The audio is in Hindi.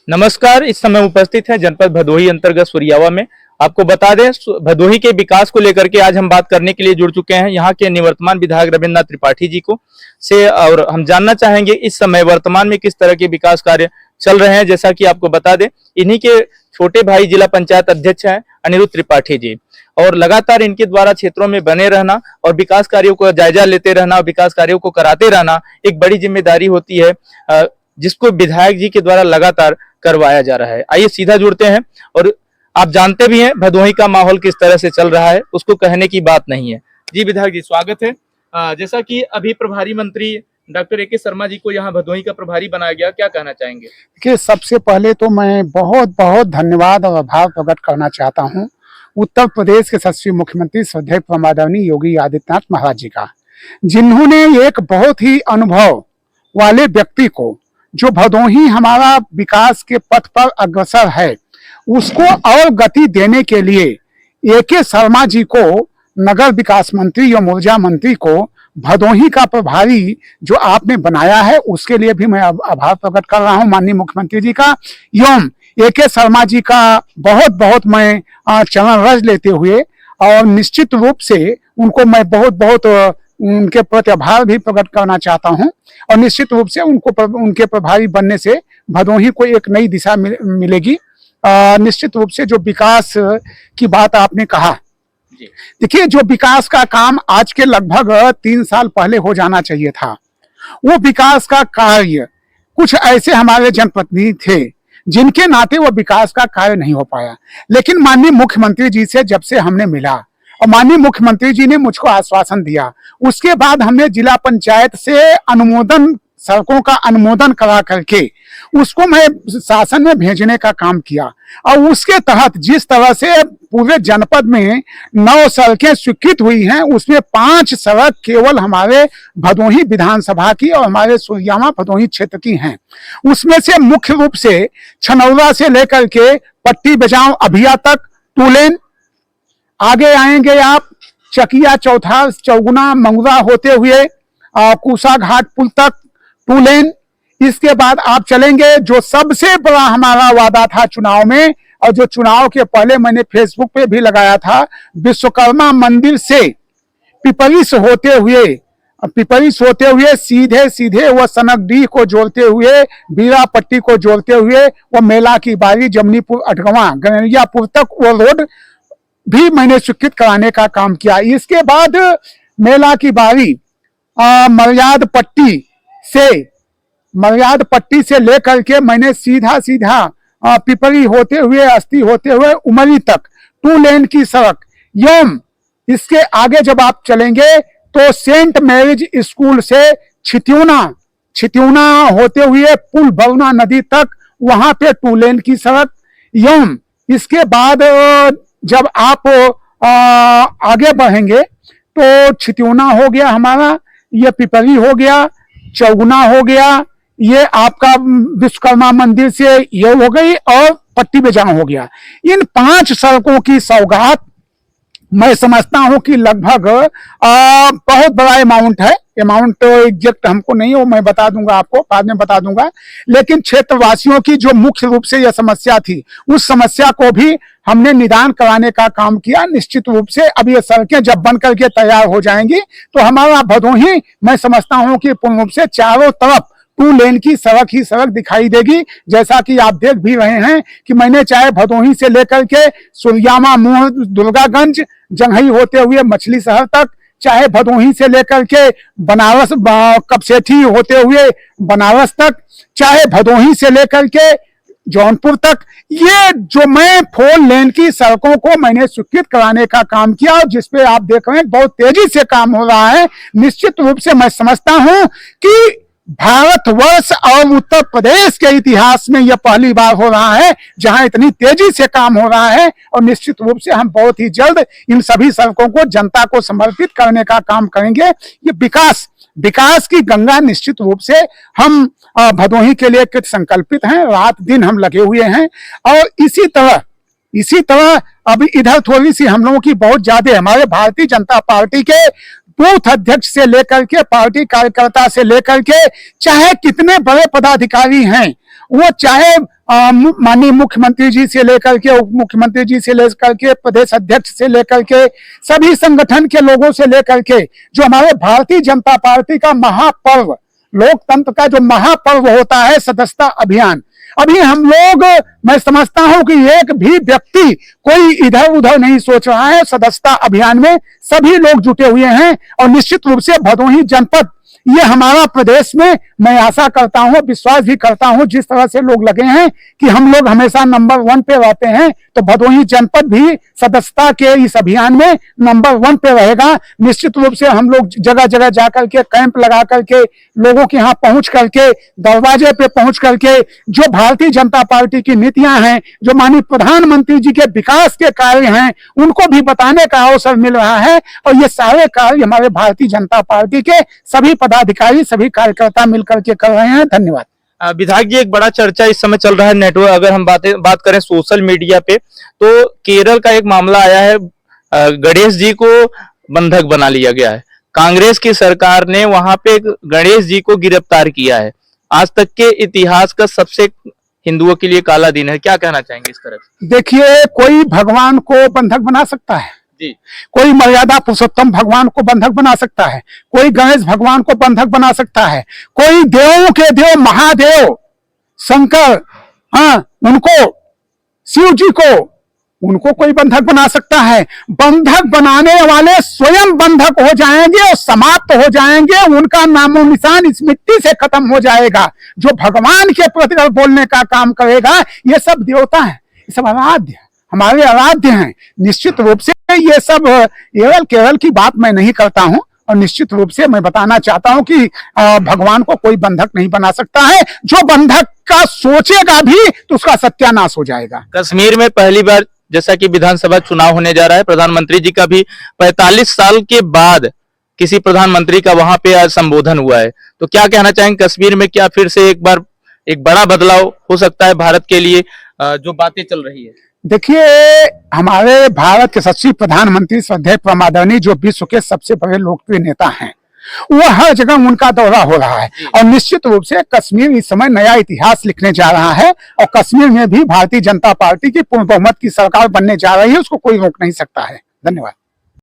नमस्कार। इस समय उपस्थित है जनपद भदोही अंतर्गत सुरियावा में। आपको बता दें, भदोही के विकास को लेकर के आज हम बात करने के लिए जुड़ चुके हैं यहाँ के निवर्तमान विधायक रविन्द्रनाथ त्रिपाठी जी को से, और हम जानना चाहेंगे इस समय वर्तमान में किस तरह के विकास कार्य चल रहे हैं। जैसा कि आपको बता दें, इन्हीं के छोटे भाई जिला पंचायत अध्यक्ष हैं अनिरुद्ध त्रिपाठी जी, और लगातार इनके द्वारा क्षेत्रों में बने रहना और विकास कार्यों को जायजा लेते रहना और विकास कार्यों को कराते रहना एक बड़ी जिम्मेदारी होती है, जिसको विधायक जी के द्वारा लगातार करवाया जा रहा है। आइए सीधा जुड़ते हैं। और आप जानते भी हैं भदोही का माहौल किस तरह से चल रहा है, उसको कहने की बात नहीं है। जी विधायक जी, स्वागत है। जैसा कि अभी प्रभारी मंत्री डॉक्टर ए.के. शर्मा जी को यहाँ भदोही का प्रभारी बनाया गया, क्या कहना चाहेंगे? देखिए, सबसे पहले तो मैं बहुत बहुत धन्यवाद और आभार प्रकट करना चाहता हूँ उत्तर प्रदेश के यशस्वी मुख्यमंत्री श्रद्धेय प्रमादरणीय योगी आदित्यनाथ महाराज जी का, जिन्होंने एक बहुत ही अनुभव वाले व्यक्ति को, जो भदोही हमारा विकास के पथ पर अग्रसर है, उसको और गति देने के लिए ए.के. शर्मा जी को नगर विकास मंत्री या ऊर्जा मंत्री को भदोही का प्रभारी जो आपने बनाया है, उसके लिए भी मैं आभार प्रकट कर रहा हूं माननीय मुख्यमंत्री जी का एवं ए.के. शर्मा जी का बहुत बहुत मैं चरण रज लेते हुए, और निश्चित रूप से उनको मैं बहुत बहुत उनके प्रति आभार भी प्रकट करना चाहता हूं। और निश्चित रूप से उनके प्रभारी बनने से भदोही को एक नई दिशा मिलेगी। निश्चित रूप से जो विकास की बात आपने कहा, देखिए, जो विकास का काम आज के लगभग 3 साल पहले हो जाना चाहिए था, वो विकास का कार्य कुछ ऐसे हमारे जनप्रतिनिधि थे जिनके नाते वो विकास का कार्य नहीं हो पाया। लेकिन माननीय मुख्यमंत्री जी से जब से हमने मिला और माननीय मुख्यमंत्री जी ने मुझको आश्वासन दिया, उसके बाद हमने जिला पंचायत से अनुमोदन, सड़कों का अनुमोदन करा करके उसको मैं शासन में भेजने का काम किया। और उसके तहत जिस तरह से पूरे जनपद में 9 सड़कें स्वीकृत हुई हैं, उसमें 5 सड़क केवल हमारे भदोही विधानसभा की और हमारे सुरियावा भदोही क्षेत्र की हैं। उसमें से मुख्य रूप से छनौरा से लेकर के पट्टी बजाओ अभिया तक 2 लेन, आगे आएंगे आप चकिया चौथा चौगुना मंगुरा होते हुए कुसा घाट पुल तक 2 लेन। इसके बाद आप चलेंगे, जो सबसे बड़ा हमारा वादा था चुनाव में, और जो चुनाव के पहले मैंने फेसबुक पे भी लगाया था, विश्वकर्मा मंदिर से पिपरिस होते हुए सीधे सीधे वो सनकडीह को जोड़ते हुए, बीरा पट्टी को जोड़ते हुए, वो मेला की बारी जमनीपुर अटगवा गनरियापुर तक वो रोड भी मैंने स्वीकृत कराने का काम किया। इसके बाद मेला की बारी मर्याद पट्टी से लेकर के मैंने सीधा सीधा पिपरी होते हुए, अस्थि होते हुए उमरी तक 2 लेन की सड़क। एवं इसके आगे जब आप चलेंगे तो सेंट मैरिज स्कूल से छित्यूना होते हुए पुल भवना नदी तक, वहां पे 2 लेन की सड़क। एवं इसके बाद जब आप आगे बढ़ेंगे तो छित्यूना हो गया हमारा, ये पिपरी हो गया, चौगुना हो गया, ये आपका विश्वकर्मा मंदिर से ये हो गई, और पट्टी बेजान हो गया। इन 5 सड़कों की सौगात मैं समझता हूं कि लगभग बहुत बड़ा अमाउंट है। अमाउंट तो एग्जैक्ट हमको नहीं हो, मैं बता दूंगा आपको, बाद में बता दूंगा। लेकिन क्षेत्रवासियों की जो मुख्य रूप से यह समस्या थी, उस समस्या को भी हमने निदान कराने का काम किया। निश्चित रूप से अब ये सड़कें जब बन करके तैयार हो जाएंगी तो हमारा भदोही, मैं समझता हूं कि पूर्ण रूप से चारों तरफ 2 लेन की सड़क ही सड़क दिखाई देगी। जैसा कि आप देख भी रहे हैं कि मैंने चाहे भदोही से लेकर के सुरियावा मुंह दुर्गागंज जंघई होते हुए मछली शहर तक, चाहे भदोही से लेकर के बनारस कपसेठी होते हुए बनारस तक, चाहे भदोही से लेकर के जौनपुर तक, ये जो मैं 4 लेन की सड़कों को मैंने स्वीकृत कराने का काम किया, और जिसपे आप देख रहे हैं बहुत तेजी से काम हो रहा है। निश्चित रूप से मैं समझता हूं कि भारतवर्ष और उत्तर प्रदेश के इतिहास में यह पहली बार हो रहा है जहां इतनी तेजी से काम हो रहा है। और निश्चित रूप से हम बहुत ही जल्द इन सभी सड़कों को जनता को समर्पित करने का काम करेंगे। ये विकास की गंगा निश्चित रूप से हम भदोही के लिए कृत संकल्पित हैं, रात दिन हम लगे हुए हैं। और इसी तरह अभी इधर थोड़ी सी हम लोगों की बहुत ज्यादा, हमारे भारतीय जनता पार्टी के बूथ अध्यक्ष से लेकर के पार्टी कार्यकर्ता से लेकर के चाहे कितने बड़े पदाधिकारी हैं, वो चाहे माननीय मुख्यमंत्री जी से लेकर के उप मुख्यमंत्री जी से लेकर के प्रदेश अध्यक्ष से लेकर के सभी संगठन के लोगों से लेकर के जो हमारे भारतीय जनता पार्टी का महापर्व, लोकतंत्र का जो महापर्व होता है सदस्यता अभियान, अभी हम लोग, मैं समझता हूं कि एक भी व्यक्ति कोई इधर उधर नहीं सोच रहा है। सदस्यता अभियान में सभी लोग जुटे हुए हैं और निश्चित रूप से भदोही जनपद, ये हमारा प्रदेश में, मैं आशा करता हूं, विश्वास भी करता हूं, जिस तरह से लोग लगे हैं कि हम लोग हमेशा नंबर 1 पे रहते हैं, तो भदोही जनपद भी सदस्यता के इस अभियान में नंबर 1 पे रहेगा। निश्चित रूप से हम लोग जगह जगह जाकर के कैंप लगा करके, लोगों के यहाँ पहुंच करके, दरवाजे पे पहुंच करके जो भारतीय जनता पार्टी की नीतियां हैं, जो माननीय प्रधानमंत्री जी के विकास के कार्य हैं, उनको भी बताने का अवसर मिल रहा है। और ये सारे कार्य हमारे भारतीय जनता पार्टी के सभी पदाधिकारी, सभी कार्यकर्ता मिलकर के कर रहे हैं। धन्यवाद। विधायक जी, एक बड़ा चर्चा इस समय चल रहा है नेटवर्क, अगर हम बात करें सोशल मीडिया पे, तो केरल का एक मामला आया है, गणेश जी को बंधक बना लिया गया है। कांग्रेस की सरकार ने वहां पे गणेश जी को गिरफ्तार किया है। आज तक के इतिहास का सबसे हिंदुओं के लिए काला दिन है, क्या कहना चाहेंगे इस तरफ? देखिए, कोई भगवान को बंधक बना सकता है जी, कोई मर्यादा पुरुषोत्तम भगवान को बंधक बना सकता है, कोई गणेश भगवान को बंधक बना सकता है, कोई देवों के देव महादेव शंकर, उनको, शिव जी को, उनको कोई बंधक बना सकता है। बंधक बनाने वाले स्वयं बंधक हो जाएंगे और समाप्त हो जाएंगे, उनका नामो निशान इस मिट्टी से खत्म हो जाएगा। जो भगवान के प्रति बोलने का काम करेगा, ये सब देवता है, ये सब आराध्य है, हमारे आराध्य हैं। निश्चित रूप से ये सब केवल की बात मैं नहीं करता हूं, और निश्चित रूप से मैं बताना चाहता हूं कि भगवान को कोई बंधक नहीं बना सकता है। जो बंधक का सोचेगा भी तो उसका सत्यानाश हो जाएगा। कश्मीर में पहली बार, जैसा कि विधानसभा चुनाव होने जा रहा है, प्रधानमंत्री जी का भी 45 साल के बाद किसी प्रधानमंत्री का वहां पे आज संबोधन हुआ है, तो क्या कहना चाहेंगे? कश्मीर में क्या फिर से एक बार एक बड़ा बदलाव हो सकता है भारत के लिए, जो बातें चल रही है? देखिए, हमारे भारत के यशस्वी प्रधानमंत्री श्रद्धेय प्रमादरणीय, जो विश्व के सबसे बड़े लोकप्रिय नेता हैं, वो हर जगह उनका दौरा हो रहा है। और निश्चित रूप से कश्मीर इस समय नया इतिहास लिखने जा रहा है, और कश्मीर में भी भारतीय जनता पार्टी की पूर्ण बहुमत की सरकार बनने जा रही है, उसको कोई रोक नहीं सकता है। धन्यवाद।